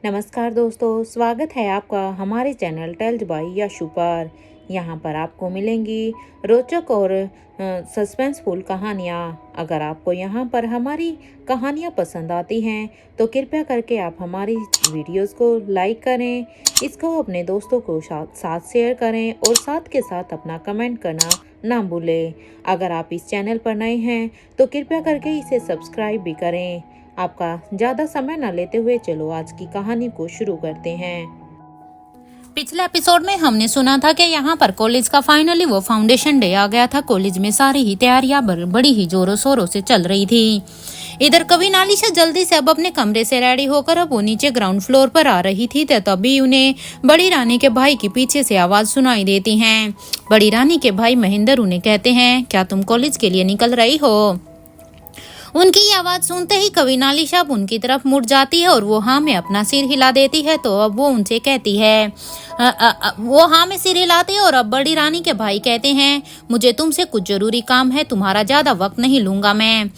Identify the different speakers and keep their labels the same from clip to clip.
Speaker 1: नमस्कार दोस्तों, स्वागत है आपका हमारे चैनल टेल्स बाय यशु पर। यहाँ पर आपको मिलेंगी रोचक और सस्पेंसफुल कहानियाँ। अगर आपको यहाँ पर हमारी कहानियाँ पसंद आती हैं तो कृपया करके आप हमारी वीडियोस को लाइक करें, इसको अपने दोस्तों को साथ शेयर करें और साथ के साथ अपना कमेंट करना ना भूलें। अगर आप इस चैनल पर नए हैं तो कृपया करके इसे सब्सक्राइब भी करें। आपका ज़्यादा समय न लेते हुए चलो आज की कहानी को शुरू करते हैं।
Speaker 2: पिछले एपिसोड में हमने सुना था कि यहाँ पर कॉलेज का फाइनली वो फाउंडेशन डे आ गया था। कॉलेज में सारी ही तैयारियां बड़ी ही जोरों शोरों से चल रही थी। इधर कभी नालिशा जल्दी से अब अपने कमरे से रेडी होकर अब वो नीचे ग्राउंड फ्लोर पर आ रही थी, तभी उन्हें बड़ी रानी के भाई के पीछे से आवाज सुनाई देती है। बड़ी रानी के भाई महेंद्र उन्हें कहते हैं, क्या तुम कॉलेज के लिए निकल रही हो? उनकी ये आवाज सुनते ही कवि नालिशा उनकी तरफ मुड़ जाती है और वो हाँ में अपना सिर हिला देती है। तो अब वो उनसे कहती है, वो हाँ में सिर हिलाती है और अब बड़ी रानी के भाई कहते हैं, मुझे तुमसे कुछ जरूरी काम है, तुम्हारा ज्यादा वक्त नहीं लूंगा मैं।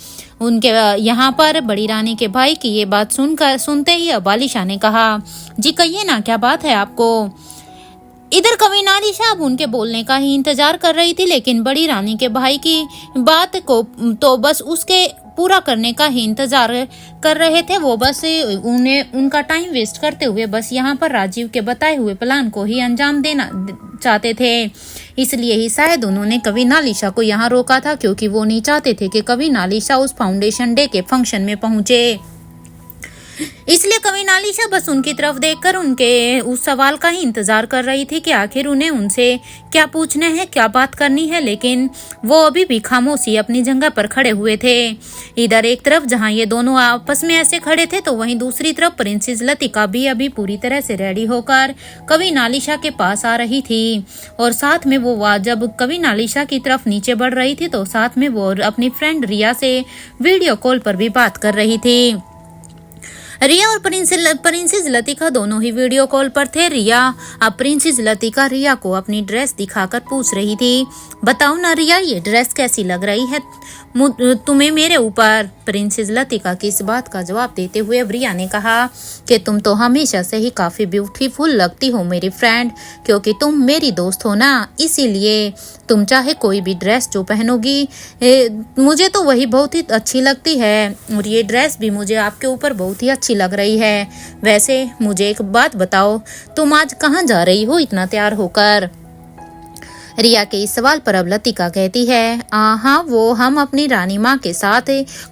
Speaker 2: उनके यहाँ पर बड़ी रानी के भाई की ये बात सुनते ही अब आलिशा ने कहा, जी कहिए ना, क्या बात है आपको? इधर कवि नालिशा अब उनके बोलने का ही इंतजार कर रही थी, लेकिन बड़ी रानी के भाई की बात को तो बस उसके पूरा करने का ही इंतजार कर रहे थे। वो बस उन्हें उनका टाइम वेस्ट करते हुए बस यहाँ पर राजीव के बताए हुए प्लान को ही अंजाम देना चाहते थे। इसलिए ही शायद उन्होंने कवि नालिशा को यहाँ रोका था, क्योंकि वो नहीं चाहते थे कि कवि नालिशा उस फाउंडेशन डे के फंक्शन में पहुंचे। इसलिए कवि नालिशा बस उनकी तरफ देखकर उनके उस सवाल का ही इंतजार कर रही थी कि आखिर उन्हें उनसे क्या पूछना है, क्या बात करनी है। लेकिन वो अभी भी खामोशी अपनी जगह पर खड़े हुए थे। इधर एक तरफ जहां ये दोनों आपस में ऐसे खड़े थे, तो वहीं दूसरी तरफ प्रिंसेस लतिका भी अभी पूरी तरह से रेडी होकर कवि नालिशा के पास आ रही थी। और साथ में वो जब कवि नालिशा की तरफ नीचे बढ़ रही थी तो साथ में वो अपनी फ्रेंड रिया से वीडियो कॉल पर भी बात कर रही थी। रिया और प्रिंसेस लतिका दोनों ही वीडियो कॉल पर थे। रिया अब प्रिंसेस लतिका रिया को अपनी ड्रेस दिखाकर पूछ रही थी, बताओ ना रिया, ये ड्रेस कैसी लग रही है तुम्हें मेरे ऊपर? प्रिंसेस लतिका की इस बात का जवाब देते हुए रिया ने कहा कि तुम तो हमेशा से ही काफी ब्यूटीफुल लगती हो मेरी फ्रेंड, क्योंकि तुम मेरी दोस्त हो ना, इसीलिए तुम चाहे कोई भी ड्रेस जो पहनोगी मुझे तो वही बहुत ही अच्छी लगती है। और ये ड्रेस भी मुझे आपके ऊपर बहुत ही अच्छी लग रही है। वैसे मुझे एक बात बताओ, तुम आज कहाँ जा रही हो इतना तैयार होकर? रिया के इस सवाल पर अब लतिका कहती है, हाँ वो हम अपनी रानी माँ के साथ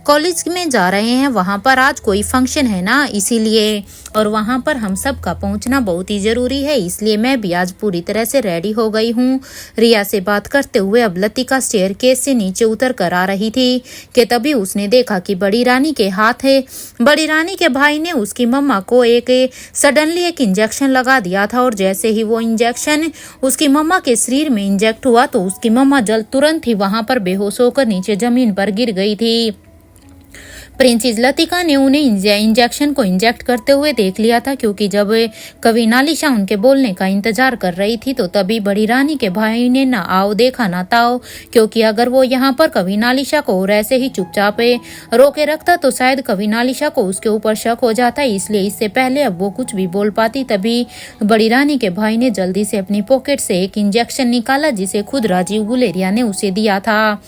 Speaker 2: कॉलेज में जा रहे हैं, वहाँ पर आज कोई फंक्शन है ना, इसीलिए, और वहाँ पर हम सब का पहुँचना बहुत ही जरूरी है, इसलिए मैं भी आज पूरी तरह से रेडी हो गई हूँ। रिया से बात करते हुए अब लतिका स्टेयरकेस से नीचे उतर कर आ रही थी कि तभी उसने देखा कि बड़ी रानी के हाथ है, बड़ी रानी के भाई ने उसकी मम्मा को सडनली एक इंजेक्शन लगा दिया था। और जैसे ही वो इंजेक्शन उसकी मम्मा के शरीर में इंजेक्ट हुआ तो उसकी मम्मा तुरंत ही वहां पर बेहोश होकर नीचे जमीन पर गिर गई थी। प्रिंसेस लतिका ने उन्हें इंजेक्शन को इंजेक्ट करते हुए देख लिया था, क्योंकि जब कवि नालिशा उनके बोलने का इंतजार कर रही थी तो तभी बड़ी रानी के भाई ने ना आओ देखा ना ताओ, क्योंकि अगर वो यहाँ पर कवि नालिशा को और ऐसे ही चुपचाप रोके रखता तो शायद कवि नालिशा को उसके ऊपर शक हो जाता। इसलिए इससे पहले अब वो कुछ भी बोल पाती, तभी बड़ी रानी के भाई ने जल्दी से अपनी पॉकेट से एक इंजेक्शन निकाला जिसे खुद राजीव गुलेरिया ने उसे दिया था।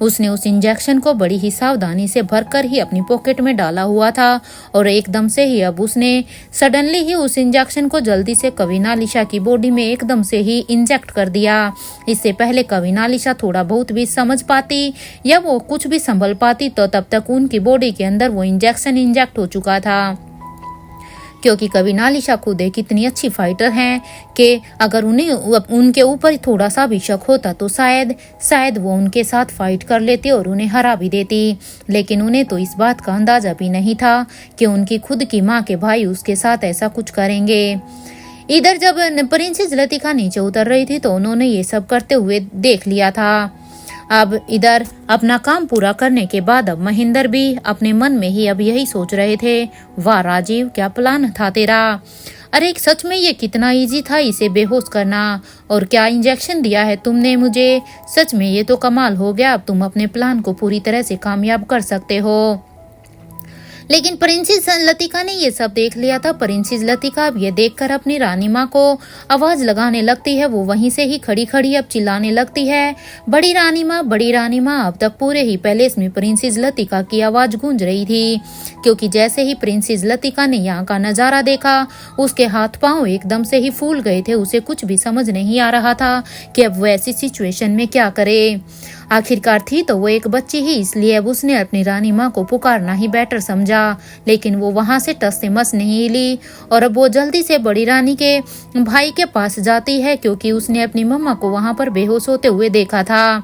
Speaker 2: उसने उस इंजेक्शन को बड़ी ही सावधानी से भरकर ही अपनी पॉकेट में डाला हुआ था और एकदम से ही अब उसने सडनली ही उस इंजेक्शन को जल्दी से कवि नालिशा की बॉडी में एकदम से ही इंजेक्ट कर दिया। इससे पहले कवि नालिशा थोड़ा बहुत भी समझ पाती या वो कुछ भी संभल पाती तो तब तक उनकी बॉडी के अंदर वो इंजेक्शन इंजेक्ट हो चुका था। क्योंकि कवि नालिशा खुद एक इतनी अच्छी फाइटर हैं कि अगर उन्हें उनके ऊपर थोड़ा सा भी शक होता तो शायद वो उनके साथ फाइट कर लेती और उन्हें हरा भी देती। लेकिन उन्हें तो इस बात का अंदाजा भी नहीं था कि उनकी खुद की माँ के भाई उसके साथ ऐसा कुछ करेंगे। इधर जब प्रिंसेस लतिका नीचे उतर रही थी तो उन्होंने ये सब करते हुए देख लिया था। अब इधर अपना काम पूरा करने के बाद अब महेंद्र भी अपने मन में ही अब यही सोच रहे थे, वाह राजीव, क्या प्लान था तेरा। अरे सच में ये कितना इजी था इसे बेहोश करना, और क्या इंजेक्शन दिया है तुमने मुझे, सच में ये तो कमाल हो गया। अब तुम अपने प्लान को पूरी तरह से कामयाब कर सकते हो। लेकिन प्रिंसेस लतिका ने ये सब देख लिया था। प्रिंसेस लतिका अब ये देखकर अपनी रानी माँ को आवाज लगाने लगती है। वो वहीं से ही खड़ी खड़ी अब चिल्लाने लगती है, बड़ी रानी माँ, बड़ी रानी माँ। अब तक पूरे ही पैलेस में प्रिंसेस लतिका की आवाज गूंज रही थी, क्योंकि जैसे ही प्रिंसेस लतिका ने यहाँ का नजारा देखा, उसके हाथ पांव एकदम से ही फूल गए थे। उसे कुछ भी समझ नहीं आ रहा था कि अब वो ऐसी सिचुएशन में क्या करे। आखिरकार थी तो वो एक बच्ची ही, इसलिए अब उसने अपनी रानी माँ को पुकारना ही बेटर समझा। लेकिन वो वहां से टस से मस नहीं हिली और अब वो जल्दी से बड़ी रानी के भाई के पास जाती है, क्योंकि उसने अपनी मम्मा को वहां पर बेहोश होते हुए देखा था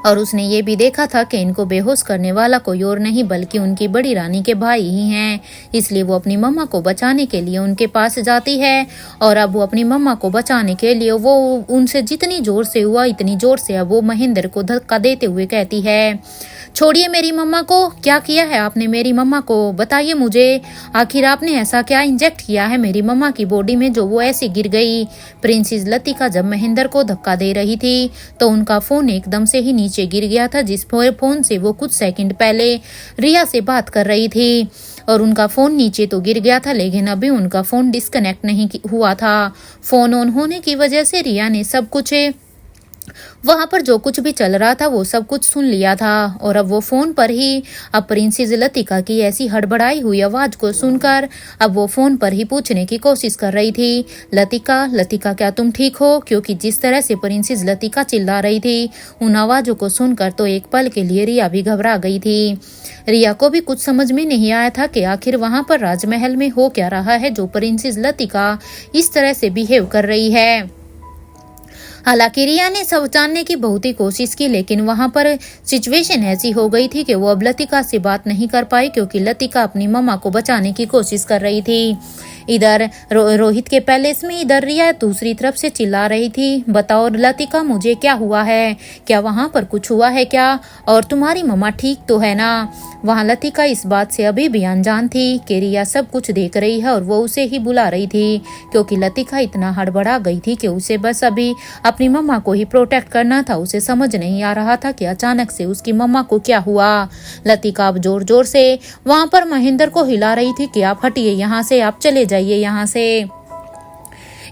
Speaker 2: और उसने ये भी देखा था कि इनको बेहोश करने वाला कोई और नहीं बल्कि उनकी बड़ी रानी के भाई ही हैं। इसलिए वो अपनी मम्मा को बचाने के लिए उनके पास जाती है और अब वो अपनी मम्मा को बचाने के लिए वो उनसे जितनी जोर से हुआ इतनी जोर से अब वो महेंद्र को धक्का देते हुए कहती है, छोड़िए मेरी मम्मा को। क्या किया है आपने मेरी मम्मा को, बताइए मुझे। आखिर आपने ऐसा क्या इंजेक्ट किया है मेरी मम्मा की बॉडी में जो वो ऐसे गिर गई। प्रिंसेस लतिका जब महेंद्र को धक्का दे रही थी तो उनका फोन एकदम से ही नीचे गिर गया था, जिस फोन से वो कुछ सेकंड पहले रिया से बात कर रही थी। और उनका फोन नीचे तो गिर गया था, लेकिन अभी उनका फोन डिस्कनेक्ट नहीं हुआ था। फोन ऑन होने की वजह से रिया ने सब कुछ वहां पर जो कुछ भी चल रहा था वो सब कुछ सुन लिया था। और अब वो फोन पर ही अब प्रिंसेस लतिका की ऐसी हड़बड़ाई हुई आवाज को सुनकर अब वो फोन पर ही पूछने की कोशिश कर रही थी, लतिका, लतिका क्या तुम ठीक हो? क्योंकि जिस तरह से प्रिंसेस लतिका चिल्ला रही थी उन आवाजों को सुनकर तो एक पल के लिए रिया भी घबरा गई थी। रिया को भी कुछ समझ में नहीं आया था कि आखिर वहां पर राजमहल में हो क्या रहा है जो प्रिंसेस लतिका इस तरह से बिहेव कर रही है। हालांकि रिया ने सब जानने की बहुत ही कोशिश की, लेकिन वहां पर सिचुएशन ऐसी हो गई थी कि वो अब लतिका से बात नहीं कर पाई, क्योंकि लतिका अपनी मम्मा को बचाने की कोशिश कर रही थी। इधर रोहित के पैलेस में इधर रिया दूसरी तरफ से चिल्ला रही थी, बताओ लतिका मुझे क्या हुआ है, क्या वहां पर कुछ हुआ है क्या, और तुम्हारी मम्मा ठीक तो है ना। वहां लतिका इस बात से अभी भी अनजान थी कि रिया सब कुछ देख रही है और वो उसे ही बुला रही थी, क्योंकि लतिका इतना हड़बड़ा गई थी कि उसे बस अभी अपनी मम्मा को ही प्रोटेक्ट करना था। उसे समझ नहीं आ रहा था कि अचानक से उसकी मम्मा को क्या हुआ। लतिका अब जोर जोर से वहां पर महेंद्र को हिला रही थी कि आप हटिए यहाँ से, आप चले जाइए यहाँ से।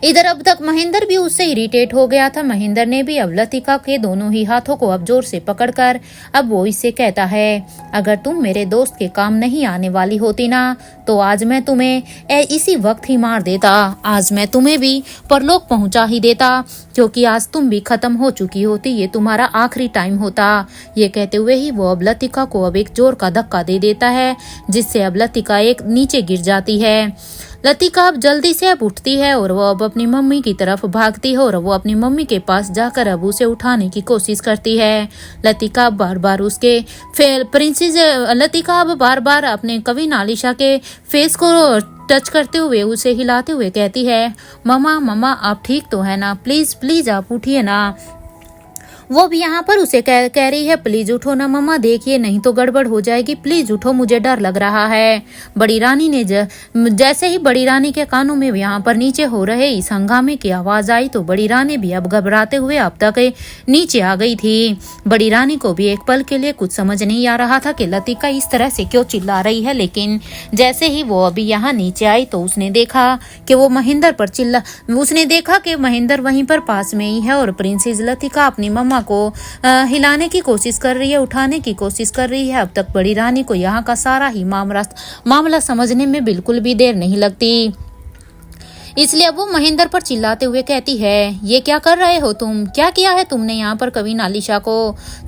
Speaker 2: इधर अब तक महेंद्र भी उससे इरिटेट हो गया था। महेंद्र ने भी अब लतिका के दोनों ही हाथों को अब जोर से पकड़कर अब वो इससे कहता है, अगर तुम मेरे दोस्त के काम नहीं आने वाली होती ना तो आज मैं तुम्हें इसी वक्त ही मार देता। आज मैं तुम्हें भी परलोक पहुंचा ही देता, क्योंकि आज तुम भी खत्म हो चुकी होती, ये तुम्हारा आखिरी टाइम होता। ये कहते हुए ही वो अब लतिका को अब एक जोर का धक्का दे देता है, जिससे अब लतिका एक नीचे गिर जाती है। लतिका अब जल्दी से अब उठती है और वो अब अपनी मम्मी की तरफ भागती है और वो अपनी मम्मी के पास जाकर अब उसे उठाने की कोशिश करती है। लतिका बार बार उसके प्रिंसेस लतिका अब बार बार अपने कविन आलिशा के फेस को टच करते हुए उसे हिलाते हुए कहती है, मम्मा मम्मा आप ठीक तो है ना, प्लीज प्लीज आप उठिए ना। वो भी यहाँ पर उसे कह रही है, प्लीज उठो ना मम्मा, देखिए नहीं तो गड़बड़ हो जाएगी, प्लीज उठो, मुझे डर लग रहा है। बड़ी रानी ने जैसे ही बड़ी रानी के कानों में यहाँ पर नीचे हो रहे इस हंगामे की आवाज आई तो बड़ी रानी भी अब घबराते हुए अब तक नीचे आ गई थी। बड़ी रानी को भी एक पल के लिए कुछ समझ नहीं आ रहा था कि लतिका इस तरह से क्यों चिल्ला रही है, लेकिन जैसे ही वो अभी यहाँ नीचे आई तो उसने देखा कि वो महेंद्र पर उसने देखा कि महेंद्र वहीं पर पास में ही है और प्रिंसेस लतिका अपनी मम्मा को हिलाने की कोशिश कर रही है, उठाने की कोशिश कर रही है। अब तक बड़ी रानी को यहाँ का सारा ही मामला समझने में बिल्कुल भी देर नहीं लगती, इसलिए अब वो महेंद्र पर चिल्लाते हुए कहती है, ये क्या कर रहे हो तुम, क्या किया है तुमने यहाँ पर कविन आलिशा को,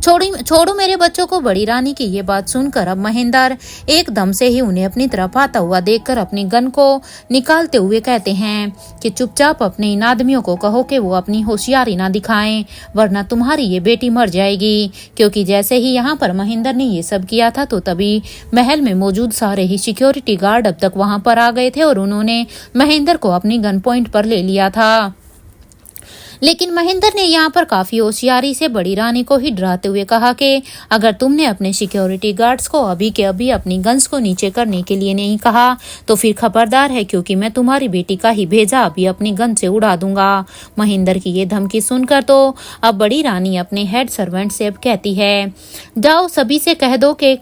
Speaker 2: छोड़ो मेरे बच्चों को। बड़ी रानी की ये बात सुनकर अब महेंद्र एकदम से ही उन्हें अपनी तरफ आता हुआ देखकर अपनी गन को निकालते हुए कहते हैं कि चुपचाप अपने इन आदमियों को कहो कि वो अपनी होशियारी ना दिखाएं, वरना तुम्हारी ये बेटी मर जाएगी। क्योंकि जैसे ही यहाँ पर महेंद्र ने ये सब किया था तो तभी महल में मौजूद सारे ही सिक्योरिटी गार्ड अब तक वहां पर आ गए थे और उन्होंने महेंद्र को अपनी गन पॉइंट पर ले लिया था। लेकिन महेंद्र ने यहाँ पर काफी होशियारी से बड़ी रानी को ही डराते हुए कहा कि अगर तुमने अपने सिक्योरिटी गार्ड्स को अभी के अभी अपनी गन्स को नीचे करने के लिए नहीं कहा तो फिर खबरदार है, क्योंकि मैं तुम्हारी बेटी का ही भेजा अभी अपनी गन से उड़ा दूंगा। महेंद्र की ये धमकी सुनकर तो अब बड़ी रानी अपने हेड सर्वेंट से अब कहती है, जाओ सभी से कह दो कि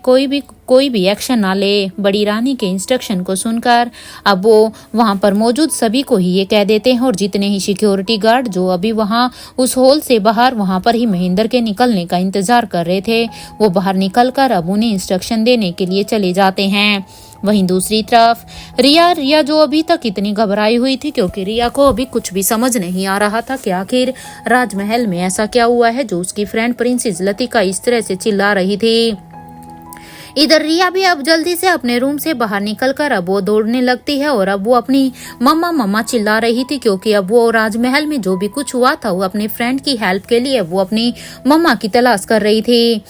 Speaker 2: कोई भी एक्शन ना ले। बड़ी रानी के इंस्ट्रक्शन को सुनकर अब वो वहां पर मौजूद सभी को ही ये कह देते हैं और जितने ही सिक्योरिटी गार्ड जो अभी वहां उस हॉल से बाहर वहां पर ही महेंद्र के निकलने का इंतजार कर रहे थे, वो बाहर निकलकर अब उन्हें इंस्ट्रक्शन देने के लिए चले जाते हैं। वहीं दूसरी तरफ रिया जो अभी तक इतनी घबराई हुई थी, क्योंकि रिया को अभी कुछ भी समझ नहीं आ रहा था कि आखिर राजमहल में ऐसा क्या हुआ है जो उसकी फ्रेंड प्रिंसेस लतिका इस तरह से चिल्ला रही थी। इधर रिया भी अब जल्दी से अपने रूम से बाहर निकलकर अब वो दौड़ने लगती है और अब वो अपनी मम्मा मम्मा चिल्ला रही थी, क्योंकि अब वो राजमहल में जो भी कुछ हुआ था वो अपने फ्रेंड की हेल्प के लिए वो अपनी मम्मा की तलाश कर रही थी।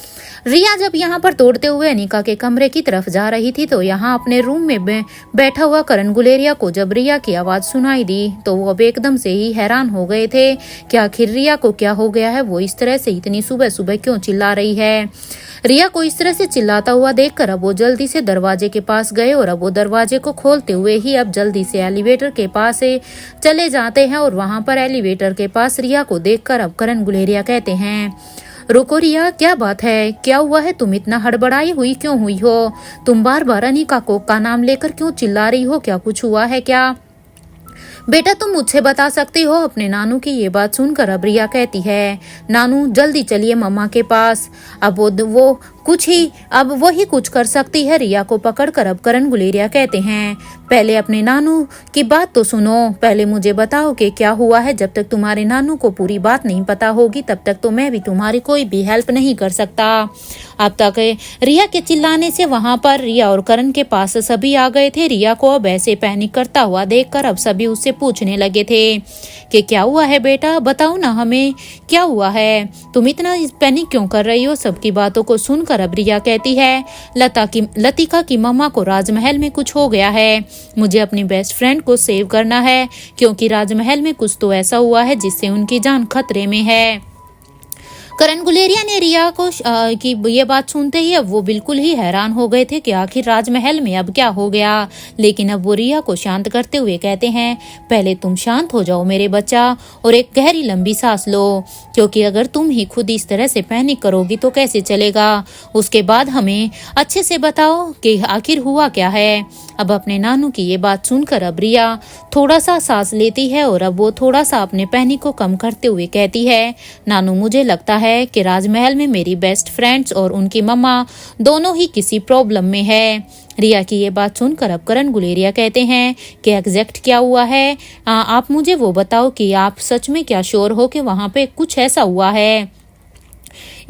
Speaker 2: रिया जब यहाँ पर दौड़ते हुए अनिका के कमरे की तरफ जा रही थी तो यहाँ अपने रूम में बैठा हुआ करण गुलेरिया को जब रिया की आवाज सुनाई दी तो वो अब एकदम से ही हैरान हो गए थे कि आखिर रिया को क्या हो गया है, वो इस तरह से इतनी सुबह सुबह क्यों चिल्ला रही है। रिया को इस तरह से चिल्लाता हुआ देखकर अब वो जल्दी से दरवाजे के पास गए और अब वो दरवाजे को खोलते हुए ही अब जल्दी से एलिवेटर के पास से चले जाते हैं और वहां पर एलिवेटर के पास रिया को देखकर अब करण गुलेरिया कहते हैं, रुको रिया, क्या बात है, क्या हुआ है, तुम इतना हड़बड़ाई हुई क्यों हुई हो, तुम बार बार अनिका का नाम लेकर क्यों चिल्ला रही हो, क्या कुछ हुआ है क्या? बेटा तुम मुझसे बता सकती हो। अपने नानू की ये बात सुनकर अब रिया कहती है, नानू जल्दी चलिए मम्मा के पास। अब वो वही कुछ कर सकती है। रिया को पकड़कर अब करण गुलेरिया कहते हैं, पहले अपने नानू की बात तो सुनो, पहले मुझे बताओ कि क्या हुआ है। जब तक तुम्हारे नानू को पूरी बात नहीं पता होगी तब तक तो मैं भी तुम्हारी कोई भी हेल्प नहीं कर सकता। अब तक रिया के चिल्लाने से वहां पर रिया और करण के पास सभी आ गए थे। रिया को अब ऐसे पैनिक करता हुआ देखकर अब सभी उससे पूछने लगे थे कि क्या हुआ है बेटा, बताओ ना हमें क्या हुआ है, तुम इतना पैनिक क्यों कर रही हो। सबकी बातों को सुनकर अब रिया कहती है, लतिका की मम्मा को राजमहल में कुछ हो गया है, मुझे अपनी बेस्ट फ्रेंड को सेव करना है, क्योंकि राजमहल में कुछ तो ऐसा हुआ है जिससे उनकी जान खतरे में है। करण गुलेरिया ने रिया को की ये बात सुनते ही अब वो बिल्कुल ही हैरान हो गए थे कि आखिर राजमहल में अब क्या हो गया। लेकिन अब वो रिया को शांत करते हुए कहते हैं, पहले तुम शांत हो जाओ मेरे बच्चा और एक गहरी लंबी सांस लो, क्योंकि अगर तुम ही खुद इस तरह से पैनिक करोगी तो कैसे चलेगा। उसके बाद हमें अच्छे से बताओ कि आखिर हुआ क्या है। अब अपने नानू की ये बात सुनकर अब रिया थोड़ा सा सांस लेती है और अब वो थोड़ा सा अपने पैनिक को कम करते हुए कहती है, नानू मुझे लगता है कि राजमहल में मेरी बेस्ट फ्रेंड्स और उनकी मम्मा दोनों ही किसी प्रॉब्लम में है। रिया की ये बात सुनकर अब करण गुलेरिया कहते हैं कि एग्जैक्ट क्या हुआ है, आप मुझे वो बताओ कि आप सच में क्या श्योर हो कि वहां पे कुछ ऐसा हुआ है,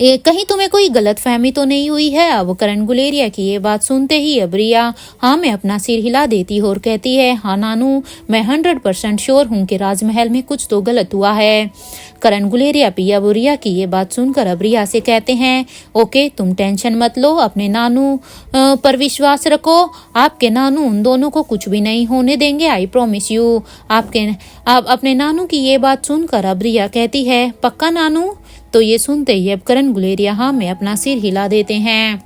Speaker 2: कहीं तुम्हें कोई गलत फहमी तो नहीं हुई है। अब करण गुलेरिया की ये बात सुनते ही अब रिया हाँ में अपना सिर हिला देती है और कहती है, हाँ नानू मैं 100% श्योर हूँ कि राजमहल में कुछ तो गलत हुआ है। करण गुलेरिया भी अब रिया की ये बात सुनकर अब रिया से कहते हैं, ओके तुम टेंशन मत लो, अपने नानू पर विश्वास रखो, आपके नानू उन दोनों को कुछ भी नहीं होने देंगे, आई प्रॉमिस यू। आप अपने नानू की ये बात सुनकर अब रिया कहती है, पक्का नानू। तो ये सुनते ही अब करण गुलेरिया हाँ में अपना सिर हिला देते हैं।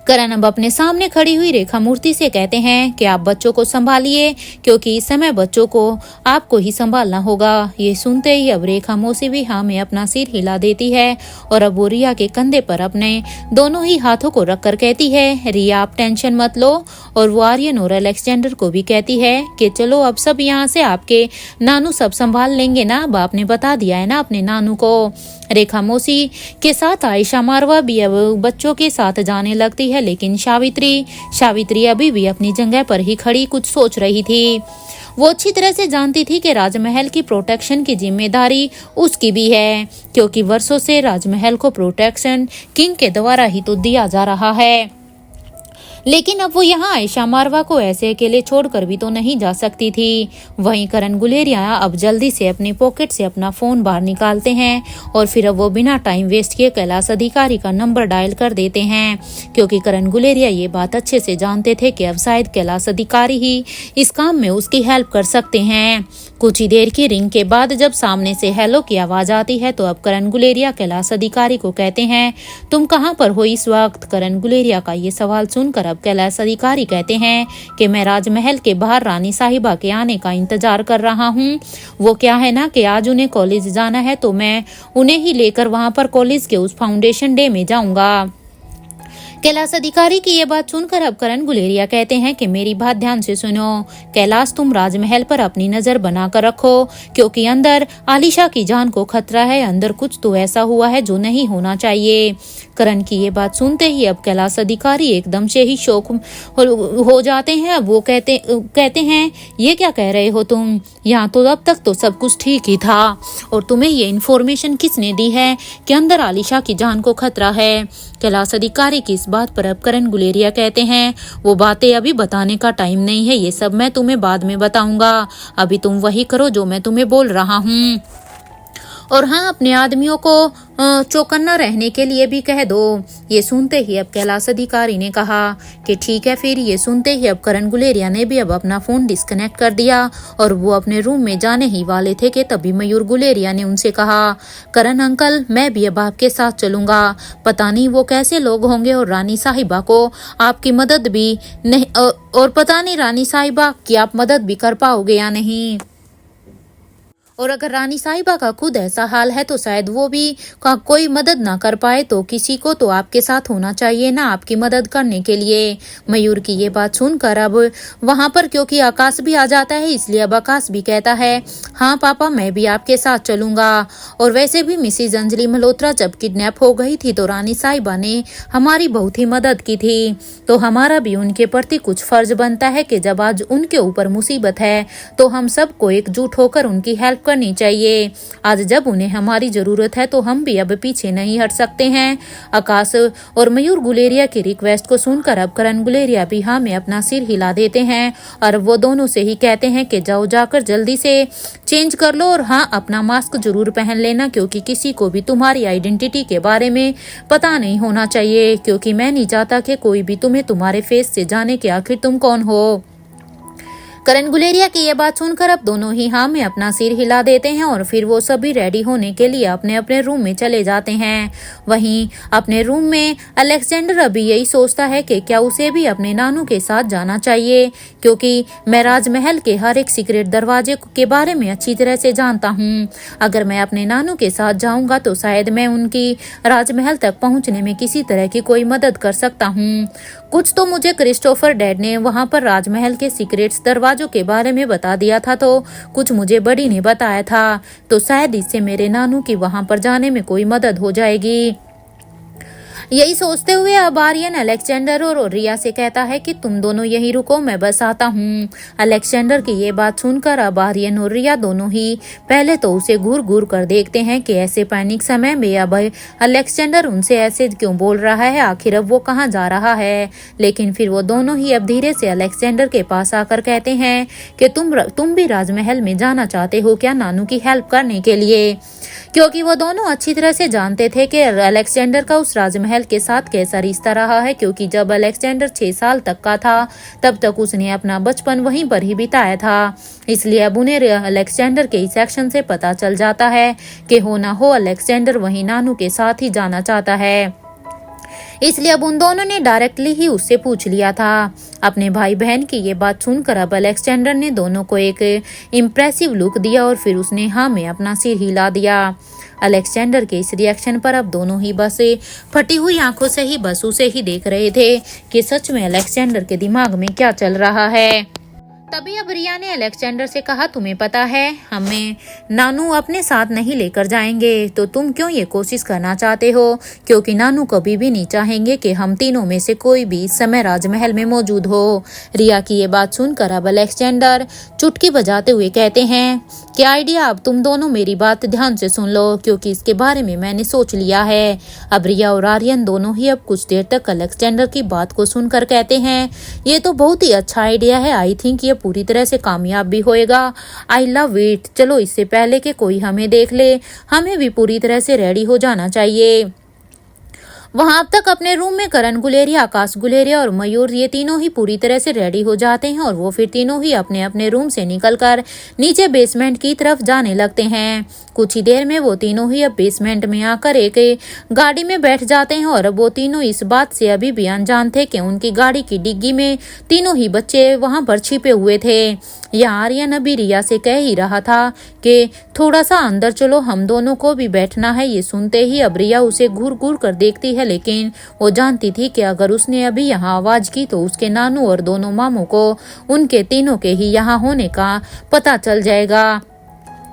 Speaker 2: करण अब अपने सामने खड़ी हुई रेखा मूर्ति से कहते हैं कि आप बच्चों को संभालिए, क्योंकि इस समय बच्चों को आपको ही संभालना होगा। ये सुनते ही अब रेखा मौसी भी हाँ में अपना सिर हिला देती है और अब वो रिया के कंधे पर अपने दोनों ही हाथों को रखकर कहती है, रिया आप टेंशन मत लो। और वो आर्यन और अलेक्जेंडर को भी कहती है कि चलो अब सब यहाँ से आपके नानू सब संभाल लेंगे ना, अब आपने बता दिया है ना अपने नानू को। रेखा मौसी के साथ आयशा मारवा भी अब बच्चों के साथ जाने लगती है, लेकिन सावित्री अभी भी अपनी जगह पर ही खड़ी कुछ सोच रही थी। वो अच्छी तरह से जानती थी कि राजमहल की प्रोटेक्शन की जिम्मेदारी उसकी भी है, क्योंकि वर्षों से राजमहल को प्रोटेक्शन किंग के द्वारा ही तो दिया जा रहा है। लेकिन अब वो यहाँ आयशा मारवा को ऐसे अकेले छोड़कर भी तो नहीं जा सकती थी। वहीं करण गुलेरिया अब जल्दी से अपनी पॉकेट से अपना फोन बाहर निकालते हैं और फिर अब वो बिना टाइम वेस्ट किए कैलाश अधिकारी का नंबर डायल कर देते हैं, क्योंकि करण गुलेरिया ये बात अच्छे से जानते थे कि अब शायद कैलाश अधिकारी ही इस काम में उसकी हेल्प कर सकते हैं। कुछ ही देर की रिंग के बाद जब सामने से हेलो की आवाज आती है तो अब करण गुलेरिया कैलाश अधिकारी को कहते हैं, तुम कहाँ पर हो इस वक्त। करण गुलेरिया का ये सवाल सुनकर अब कैलाश अधिकारी कहते हैं कि मैं राजमहल के बाहर रानी साहिबा के आने का इंतजार कर रहा हूँ। वो क्या है ना कि आज उन्हें कॉलेज जाना है तो मैं उन्हें ही लेकर वहां पर कॉलेज के उस फाउंडेशन डे में जाऊंगा। कैलाश अधिकारी की ये बात सुनकर अब करण गुलेरिया कहते हैं कि मेरी बात ध्यान से सुनो कैलाश, तुम राजमहल पर अपनी नजर बनाकर रखो क्योंकि अंदर आलिशा की जान को खतरा है। अंदर कुछ तो ऐसा हुआ है जो नहीं होना चाहिए। करण की ये बात सुनते ही अब कैलाश अधिकारी एकदम से ही शौक हो जाते हैं। अब वो कहते हैं ये क्या कह रहे हो तुम? यहाँ तो अब तक तो सब कुछ ठीक ही था और तुम्हें ये इन्फॉर्मेशन किसने दी है कि अंदर आलिशा की जान को खतरा है? कैलाश अधिकारी की इस बात पर अब करण गुलेरिया कहते हैं वो बातें अभी बताने का टाइम नहीं है, ये सब मैं तुम्हें बाद में बताऊंगा। अभी तुम वही करो जो मैं तुम्हें बोल रहा हूँ। और हाँ, अपने आदमियों को चौकन्ना रहने के लिए भी कह दो। ये सुनते ही अब कैलाश अधिकारी ने कहा कि ठीक है फिर। ये सुनते ही अब करण गुलेरिया ने भी अब अपना फोन डिस्कनेक्ट कर दिया और वो अपने रूम में जाने ही वाले थे कि तभी मयूर गुलेरिया ने उनसे कहा, करण अंकल, मैं भी अब आपके साथ चलूंगा। पता नहीं वो कैसे लोग होंगे और रानी साहिबा को आपकी मदद भी नहीं, और पता नहीं रानी साहिबा की आप मदद भी कर पाओगे या नहीं। और अगर रानी साहिबा का खुद ऐसा हाल है तो शायद वो भी कोई मदद ना कर पाए, तो किसी को तो आपके साथ होना चाहिए ना आपकी मदद करने के लिए। मयूर की ये बात सुनकर अब वहां पर क्योंकि आकाश भी आ जाता है, इसलिए अब आकाश भी कहता है हाँ पापा, मैं भी आपके साथ चलूंगा। और वैसे भी मिसिज अंजलि मल्होत्रा जब किडनैप हो गई थी तो रानी साहिबा ने हमारी बहुत ही मदद की थी, तो हमारा भी उनके प्रति कुछ फर्ज बनता है कि जब आज उनके ऊपर मुसीबत है तो हम सबको एकजुट होकर उनकी हेल्प करनी चाहिए। आज जब उन्हें हमारी जरूरत है तो हम भी अब पीछे नहीं हट सकते हैं। आकाश और मयूर गुलेरिया की रिक्वेस्ट को सुनकर अब करण गुलेरिया भी हाँ में अपना सिर हिला देते हैं और वो दोनों से ही कहते हैं कि जाओ जाकर जल्दी से चेंज कर लो और हाँ, अपना मास्क जरूर पहन लेना क्योंकि किसी को भी तुम्हारी आइडेंटिटी के बारे में पता नहीं होना चाहिए, क्योंकि मैं नहीं चाहता कि कोई भी तुम्हें तुम्हारे फेस से जाने कि आखिर तुम कौन हो। करण गुलेरिया की ये बात सुनकर अब दोनों ही हाँ में अपना सिर हिला देते हैं और फिर वो सभी रेडी होने के लिए अपने अपने रूम में चले जाते हैं। वहीं अपने रूम में अलेक्जेंडर अभी यही सोचता है कि क्या उसे भी अपने नानू के साथ जाना चाहिए, क्योंकि मैं राजमहल के हर एक सीक्रेट दरवाजे के बारे में अच्छी तरह से जानता हूँ। अगर मैं अपने नानू के साथ जाऊंगा तो शायद मैं उनकी राजमहल तक पहुँचने में किसी तरह की कोई मदद कर सकता हूँ। कुछ तो मुझे क्रिस्टोफर डैड ने वहां पर राजमहल के सीक्रेट्स दरवाजों के बारे में बता दिया था, तो कुछ मुझे बड़ी ने बताया था, तो शायद इससे मेरे नानू की वहां पर जाने में कोई मदद हो जाएगी। यही सोचते हुए अब आर्यन अलेक्जेंडर और रिया से कहता है कि तुम दोनों यहीं रुको, मैं बस आता हूँ। अलेक्जेंडर की ये बात सुनकर अब आर्यन और रिया दोनों ही पहले तो उसे घूर घूर कर देखते हैं कि ऐसे पैनिक समय में अब अलेक्जेंडर उनसे ऐसे क्यों बोल रहा है, आखिर अब वो कहाँ जा रहा है। लेकिन फिर वो दोनों ही अब धीरे से अलेक्जेंडर के पास आकर कहते हैं कि तुम भी राजमहल में जाना चाहते हो क्या नानू की हेल्प करने के लिए, क्योंकि वो दोनों अच्छी तरह से जानते थे कि अलेक्जेंडर का उस राजमहल के साथ कैसा रिश्ता रहा है, क्योंकि जब अलेक्जेंडर 6 साल तक का था तब तक उसने अपना बचपन वहीं पर ही बिताया था। इसलिए अब उन्हें अलेक्जेंडर के इस एक्शन से पता चल जाता है कि हो ना हो अलेक्जेंडर वहीं नानू के साथ ही जाना चाहता है। इसलिए अब उन दोनों ने डायरेक्टली ही उससे पूछ लिया था। अपने भाई बहन की ये बात सुनकर अब अलेक्जेंडर ने दोनों को एक इम्प्रेसिव लुक दिया और फिर उसने हाँ में अपना सिर हिला दिया। अलेक्जेंडर के इस रिएक्शन पर अब दोनों ही बस फटी हुई आंखों से ही बस उसे ही देख रहे थे कि सच में अलेक्जेंडर के दिमाग में क्या चल रहा है। तभी अब रिया ने अलेक्जेंडर से कहा, तुम्हें पता है हमें नानू अपने साथ नहीं लेकर जाएंगे, तो तुम क्यों ये कोशिश करना चाहते हो, क्योंकि नानू कभी भी नहीं चाहेंगे कि हम तीनों में से कोई भी इस समय राजमहल में मौजूद हो। रिया की ये बात सुनकर अब अलेक्जेंडर चुटकी बजाते हुए कहते हैं कि आइडिया, अब तुम दोनों मेरी बात ध्यान से सुन लो क्योंकि इसके बारे में मैंने सोच लिया है। अब रिया और आर्यन दोनों ही अब कुछ देर तक अलेक्जेंडर की बात को सुनकर कहते हैं, ये तो बहुत ही अच्छा आइडिया है, आई थिंक ये पूरी तरह से कामयाब भी होएगा। I love it. चलो इससे पहले कि कोई हमें देख ले, हमें भी पूरी तरह से रेडी हो जाना चाहिए। वहां अब तक अपने रूम में करण गुलेरिया, आकाश गुलेरिया और मयूर ये तीनों ही पूरी तरह से रेडी हो जाते हैं और वो फिर तीनों ही अपने अपने रूम से निकलकर नीचे बेसमेंट की तरफ जाने लगते हैं। कुछ ही देर में वो तीनों ही अब बेसमेंट में आकर एक गाड़ी में बैठ जाते हैं और अब वो तीनों इस बात से अभी भी अनजान थे कि उनकी गाड़ी की डिग्गी में तीनों ही बच्चे वहां पर छिपे हुए थे। यहाँ आर्यन अभी रिया से कह ही रहा था कि थोड़ा सा अंदर चलो, हम दोनों को भी बैठना है। ये सुनते ही अब रिया उसे घूर घूर कर देखती है, लेकिन वो जानती थी कि अगर उसने अभी यहाँ आवाज की तो उसके नानू और दोनों मामू को उनके तीनों के ही यहाँ होने का पता चल जाएगा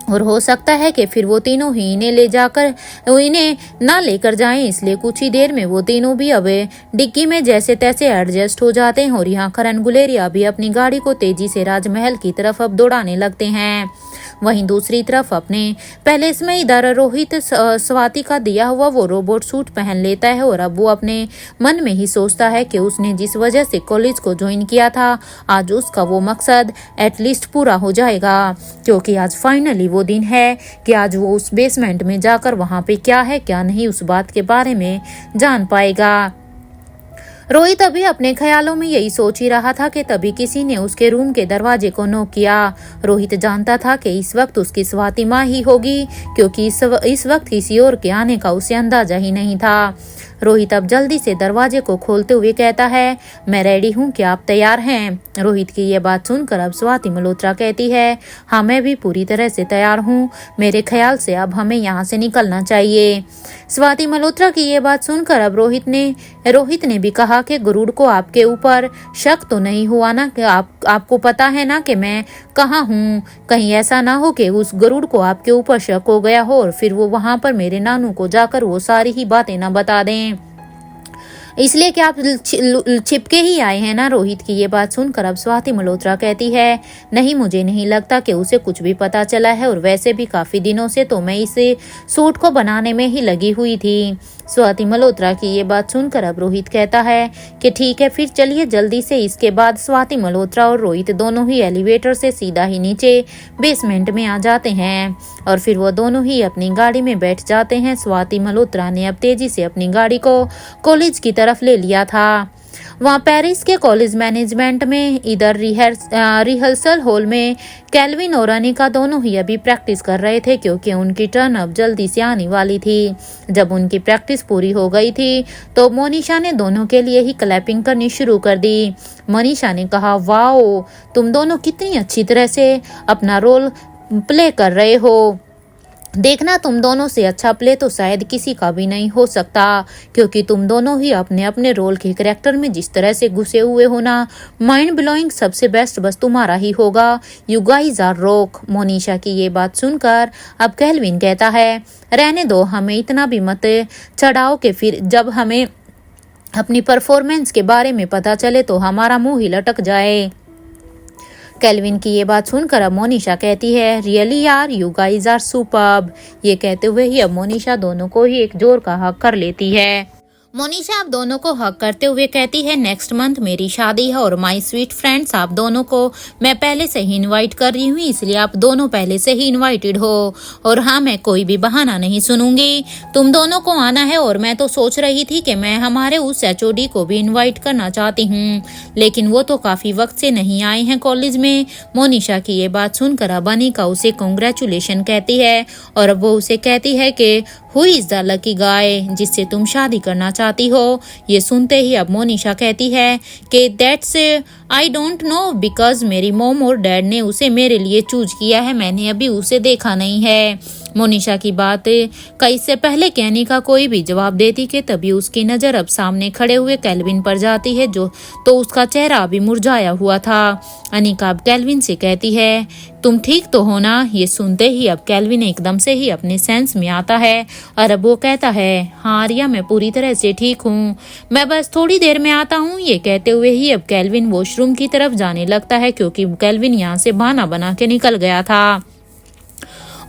Speaker 2: और हो सकता है कि फिर वो तीनों ही इन्हें ना लेकर जाएं। इसलिए कुछ ही देर में वो तीनों भी अब डिग्गी में जैसे तैसे एडजस्ट हो जाते हैं और यहाँ करण गुलेरिया भी अपनी गाड़ी को तेजी से राजमहल की तरफ अब दौड़ाने लगते हैं। वहीं दूसरी तरफ अपने पैलेस में इधर रोहित स्वाति का दिया हुआ वो रोबोट सूट पहन लेता है और अब वो अपने मन में ही सोचता है कि उसने जिस वजह से कॉलेज को ज्वाइन किया था आज उसका वो मकसद एटलीस्ट पूरा हो जाएगा, क्योंकि आज फाइनली वो दिन है कि आज वो उस बेसमेंट में जाकर वहां पे क्या है क्या नहीं उस बात के बारे में जान पाएगा। रोहित अभी अपने ख्यालों में यही सोच ही रहा था कि तभी किसी ने उसके रूम के दरवाजे को नॉक किया। रोहित जानता था कि इस वक्त उसकी स्वाति माँ ही होगी, क्योंकि इस वक्त किसी और के आने का उसे अंदाजा ही नहीं था। रोहित अब जल्दी से दरवाजे को खोलते हुए कहता है, मैं रेडी हूँ, क्या आप तैयार हैं? रोहित की ये बात सुनकर अब स्वाति मल्होत्रा कहती है, हाँ मैं भी पूरी तरह से तैयार हूँ, मेरे ख्याल से अब हमें यहाँ से निकलना चाहिए। स्वाति मल्होत्रा की ये बात सुनकर अब रोहित ने भी कहा कि गरुड़ को आपके ऊपर शक तो नहीं हुआ ना, कि आपको पता है ना कि मैं कहाँ हूँ? कहीं ऐसा ना हो कि उस गरुड़ को आपके ऊपर शक हो गया हो और फिर वो वहां पर मेरे नानू को जाकर वो सारी ही बातें ना बता दें, इसलिए कि आप छिपके ही आए हैं ना। रोहित की ये बात सुनकर अब स्वाति मल्होत्रा कहती है, नहीं मुझे नहीं लगता कि उसे कुछ भी पता चला है, और वैसे भी काफी दिनों से तो मैं इसे सूट को बनाने में ही लगी हुई थी। स्वाति मल्होत्रा की ये बात सुनकर अब रोहित कहता है कि ठीक है फिर चलिए जल्दी से। इसके बाद स्वाति मल्होत्रा और रोहित दोनों ही एलिवेटर से सीधा ही नीचे बेसमेंट में आ जाते हैं और फिर वो दोनों ही अपनी गाड़ी में बैठ जाते हैं। स्वाति मल्होत्रा ने अब तेजी से अपनी गाड़ी को कॉलेज की तरफ ले लिया था। वहाँ पेरिस के कॉलेज मैनेजमेंट में इधर रिहर्सल हॉल में केल्विन और अनिका दोनों ही अभी प्रैक्टिस कर रहे थे, क्योंकि उनकी टर्न अब जल्दी से आने वाली थी। जब उनकी प्रैक्टिस पूरी हो गई थी तो मोनिशा ने दोनों के लिए ही क्लैपिंग करनी शुरू कर दी। मोनिशा ने कहा, वाओ तुम दोनों कितनी अच्छी तरह से अपना रोल प्ले कर रहे हो, देखना तुम दोनों से अच्छा प्ले तो शायद किसी का भी नहीं हो सकता, क्योंकि तुम दोनों ही अपने अपने रोल के कैरेक्टर में जिस तरह से घुसे हुए हो ना, माइंड ब्लोइंग, सबसे बेस्ट बस तुम्हारा ही होगा। You guys are rock. Monisha की ये बात सुनकर अब केल्विन कहता है, रहने दो, हमें इतना भी मत चढ़ाओ कि फिर जब हमें अपनी परफॉर्मेंस के बारे में पता चले तो हमारा मुंह ही लटक जाए। केल्विन की ये बात सुनकर अब मोनिशा कहती है, रियली यार यू गाइज आर सुपर्ब। ये कहते हुए ही अब मोनिशा दोनों को ही एक जोर का हक कर लेती है। मोनिशा आप दोनों को हक करते हुए कहती है, नेक्स्ट मंथ मेरी शादी है और माय स्वीट फ्रेंड्स आप दोनों को मैं पहले से ही इनवाइट कर रही हूँ, इसलिए आप दोनों पहले से ही इनवाइटेड हो। और हाँ, मैं कोई भी बहाना नहीं सुनूंगी, तुम दोनों को आना है। और मैं तो सोच रही थी कि मैं हमारे उस HOD को भी इन्वाइट करना चाहती हूँ, लेकिन वो तो काफी वक्त से नहीं आए हैं कॉलेज में। मोनिशा की ये बात सुनकर अब अनिका उसे कॉन्ग्रेचुलेशन कहती है और अब वो उसे कहती है कि who is the lucky guy जिससे तुम शादी करना चाहती हो। ये सुनते ही अब मोनिशा कहती है कि that's I don't know, because मेरी मॉम और डैड ने उसे मेरे लिए चूज किया है, मैंने अभी उसे देखा नहीं है। मोनिशा की बात का इससे पहले कि अनिका कोई भी जवाब देती कि तभी उसकी नजर अब सामने खड़े हुए केल्विन पर जाती है, जो तो उसका चेहरा अभी मुरझाया हुआ था। अनिका अब केल्विन से कहती है, तुम ठीक तो हो ना? ये सुनते ही अब केल्विन एकदम से ही अपने सेंस में आता है और अब वो कहता है, हाँ आर्या मैं पूरी तरह से ठीक हूँ, मैं बस थोड़ी देर में आता हूँ। ये कहते हुए ही अब केल्विन वॉशरूम की तरफ जाने लगता है, क्योंकि केल्विन यहाँ से बहाना बना के निकल गया था।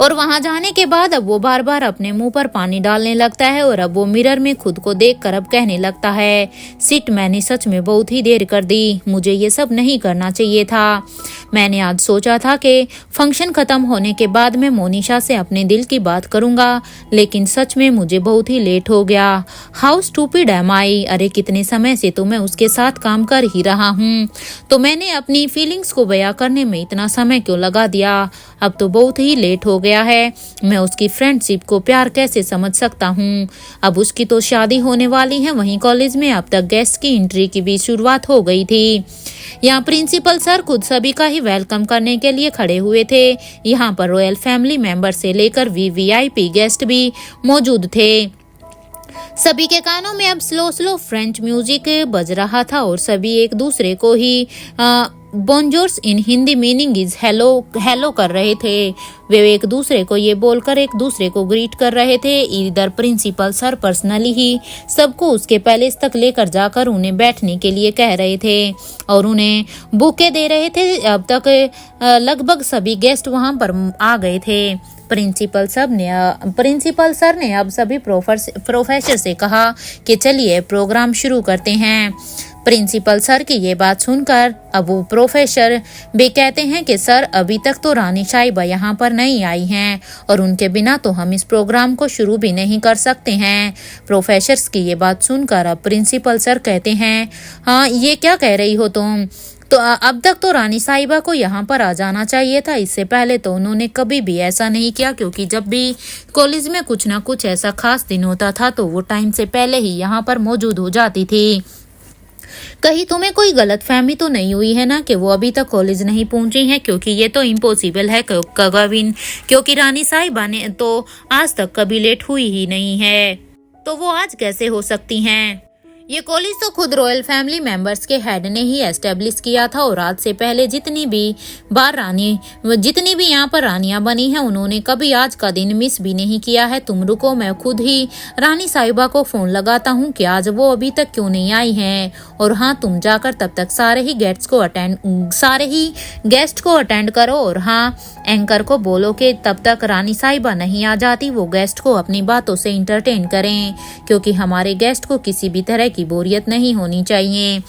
Speaker 2: और वहां जाने के बाद अब वो बार बार अपने मुंह पर पानी डालने लगता है और अब वो मिरर में खुद को देखकर अब कहने लगता है, सिट मैंने सच में बहुत ही देर कर दी, मुझे ये सब नहीं करना चाहिए था। मैंने आज सोचा था कि फंक्शन खत्म होने के बाद मैं मोनिशा से अपने दिल की बात करूंगा, लेकिन सच में मुझे बहुत ही लेट हो गया। हाउ स्टूपिड एम आई। अरे कितने समय से तो मैं उसके साथ काम कर ही रहा हूँ, तो मैंने अपनी फीलिंग्स को बयां करने में इतना समय क्यों लगा दिया? अब तो बहुत ही लेट हो गया है, मैं उसकी फ्रेंडशिप को प्यार कैसे समझ सकता हूँ? अब उसकी तो शादी होने वाली है। वहीं कॉलेज में अब तक गेस्ट की एंट्री की भी शुरुआत हो गई थी। यहाँ प्रिंसिपल सर खुद सभी का ही वेलकम करने के लिए खड़े हुए थे। यहाँ पर रॉयल फैमिली मेंबर से लेकर VVIP गेस्ट भी मौजूद थे। सभी के कानों में अब स्लो स्लो फ्रेंच म्यूजिक बज रहा था और सभी एक दूसरे को ही bonjours in Hindi meaning is hello hello कर रहे थे। वे एक दूसरे को ये बोलकर एक दूसरे को ग्रीट कर रहे थे। इधर प्रिंसिपल सर पर्सनली ही सबको उसके पैलेस तक लेकर जाकर उन्हें बैठने के लिए कह रहे थे और उन्हें बुके दे रहे थे। अब तक लगभग सभी गेस्ट वहां पर आ गए थे। प्रिंसिपल सर ने अब सभी प्रोफेसर से कहा कि चलिए प्रोग्राम शुरू करते हैं। प्रिंसिपल सर की ये बात सुनकर अब वो प्रोफेसर भी कहते हैं कि सर अभी तक तो रानी साहिबा यहाँ पर नहीं आई हैं और उनके बिना तो हम इस प्रोग्राम को शुरू भी नहीं कर सकते हैं। प्रोफेसर्स की ये बात सुनकर अब प्रिंसिपल सर कहते हैं, हाँ ये क्या कह रही हो तुम? तो अब तक तो रानी साहिबा को यहाँ पर आ जाना चाहिए था। इससे पहले तो उन्होंने कभी भी ऐसा नहीं किया, क्योंकि जब भी कॉलेज में कुछ ना कुछ ऐसा खास दिन होता था तो वो टाइम से पहले ही यहाँ पर मौजूद हो जाती थी। कहीं तुम्हें कोई गलत फहमी तो नहीं हुई है ना कि वो अभी तक कॉलेज नहीं पहुंची हैं? क्योंकि ये तो इम्पॉसिबल है कविन, क्योंकि रानी साहिबा ने तो आज तक कभी लेट हुई ही नहीं है, तो वो आज कैसे हो सकती हैं? ये कॉलेज तो खुद रॉयल फैमिली मेंबर्स के हेड ने ही एस्टेब्लिश किया था और आज से पहले जितनी भी यहाँ पर रानियां बनी हैं उन्होंने कभी आज का दिन मिस भी नहीं किया है। तुम रुको, मैं खुद ही रानी साहिबा को फोन लगाता हूँ कि आज वो अभी तक क्यों नहीं आई हैं। और हाँ, तुम जाकर तब तक सारे ही गेस्ट को अटेंड करो और हाँ, एंकर को बोलो कि तब तक रानी साहिबा नहीं आ जाती वो गेस्ट को अपनी बातों से इंटरटेन करें, क्योंकि हमारे गेस्ट को किसी भी तरह की बोरियत नहीं होनी चाहिए।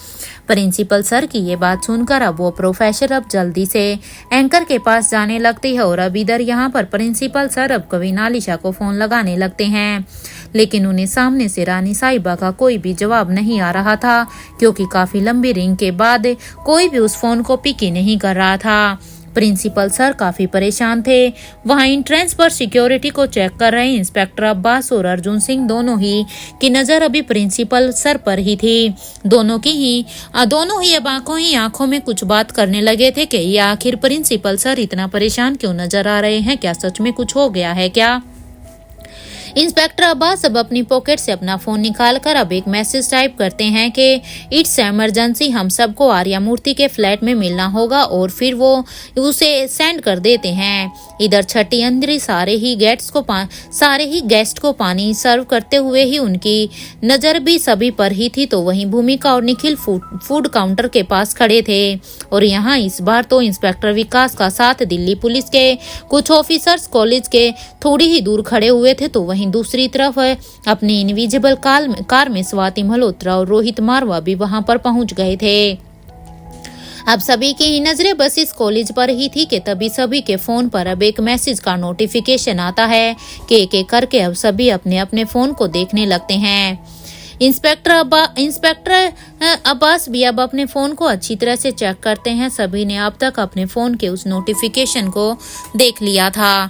Speaker 2: प्रिंसिपल सर की ये बात सुनकर अब वो प्रोफेसर अब जल्दी से एंकर के पास जाने लगती है और अब इधर यहाँ पर प्रिंसिपल सर अब कविन आलिशा को फोन लगाने लगते हैं, लेकिन उन्हें सामने से रानी साहिबा का कोई भी जवाब नहीं आ रहा था, क्योंकि काफी लंबी रिंग के बाद कोई भी उस फोन को पिक ही नहीं कर रहा था। प्रिंसिपल सर काफी परेशान थे। वहां एंट्रेंस पर सिक्योरिटी को चेक कर रहे इंस्पेक्टर अब्बास और अर्जुन सिंह दोनों ही की नजर अभी प्रिंसिपल सर पर ही थी। दोनों ही अब आंखों में कुछ बात करने लगे थे कि ये आखिर प्रिंसिपल सर इतना परेशान क्यों नजर आ रहे हैं? क्या सच में कुछ हो गया है क्या? इंस्पेक्टर अब्बास अब अपनी पॉकेट से अपना फोन निकालकर अब एक मैसेज टाइप करते हैं कि इट्स इमरजेंसी, हम सबको आर्या मूर्ति के फ्लैट में मिलना होगा, और फिर वो उसे सेंड कर देते हैं। इधर छठी अंदर सारे ही गेस्ट को पानी सर्व करते हुए ही उनकी नजर भी सभी पर ही थी, तो वहीं भूमिका और निखिल फूड काउंटर के पास खड़े थे। और यहाँ इस बार तो इंस्पेक्टर विकास का साथ दिल्ली पुलिस के कुछ ऑफिसर्स कॉलेज के थोड़ी ही दूर खड़े हुए थे, तो वहीं दूसरी तरफ अपनी इनविजिबल कार में स्वाति मल्होत्रा और रोहित मारवा भी वहां पर पहुंच गए थे। अब सभी की नजरें बस इस कॉलेज पर ही थी कि तभी सभी के फोन पर अब एक मैसेज का नोटिफिकेशन आता है कि एक एक करके अब सभी अपने अपने फोन को देखने लगते हैं। इंस्पेक्टर अब्बास भी अब अपने फोन को अच्छी तरह से चेक करते हैं। सभी ने अब तक अपने फोन के उस नोटिफिकेशन को देख लिया था।